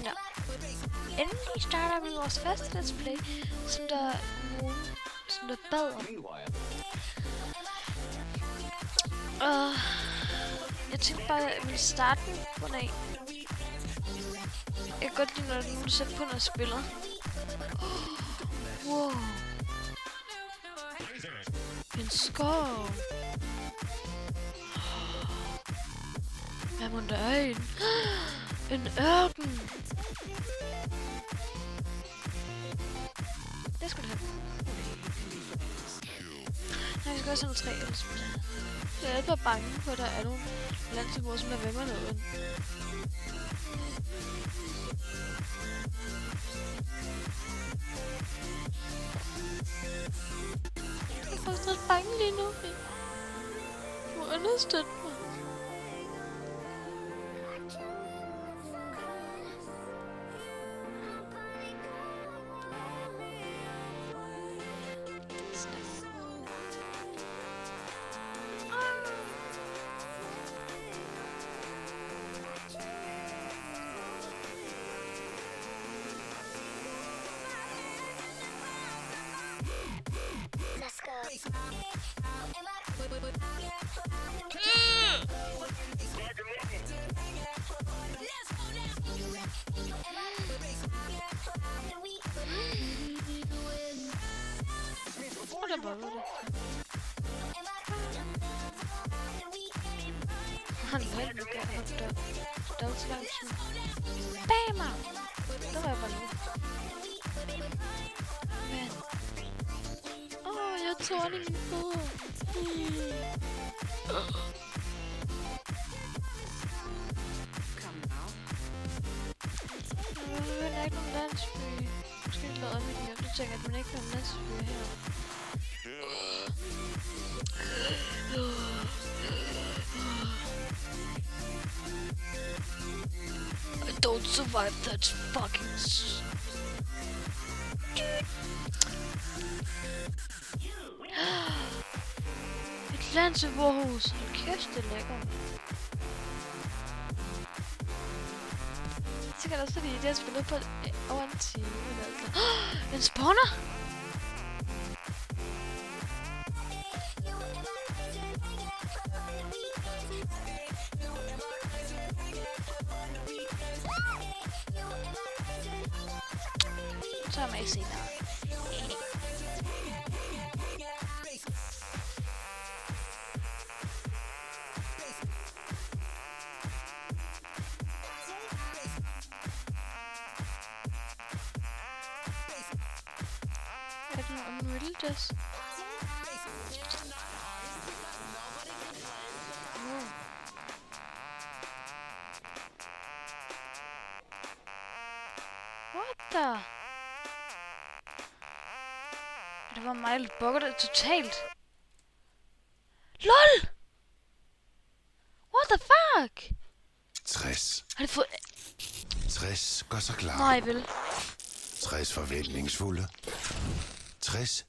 der. Endelig starter vi vores første let's play, som der bad om. Og jeg tænkte bare, at jeg ville starte den på den af. Jeg kan godt lide, når der er nogen, der sætter på, når jeg spiller. Wow. En skov. Hvad må der er en ørken. Det skulle det have. Nej, vi skal også have noget træ ellers. Jeg er lidt bare bange på, at der er nogle landsbyer, som er ved mig noget. Jeg er faktisk lidt bange lige nu. Du må understøtte mig. Han hørte mig gerne på dødsvangsen. Bammer! Det var jeg bare nu. Men... jeg tårn i mine fødder. Men der er ikke nogen landsby. Måske lader mit hjem. Du tænker, at man ikke har nogen landsby her. I don't survive that fucking et landsbyhus. Hold kæft, det er lækkert. Sikkert også fordi det har spillet på over en time. En spawner! Så er man ikke senere. Er det noget umiddelbart? What the? Det var mig, der bugger det totalt. LOL! What the fuck? 60. Har det fået... 60 gør sig klar. Nej, vel. 60 forventningsfulde. 60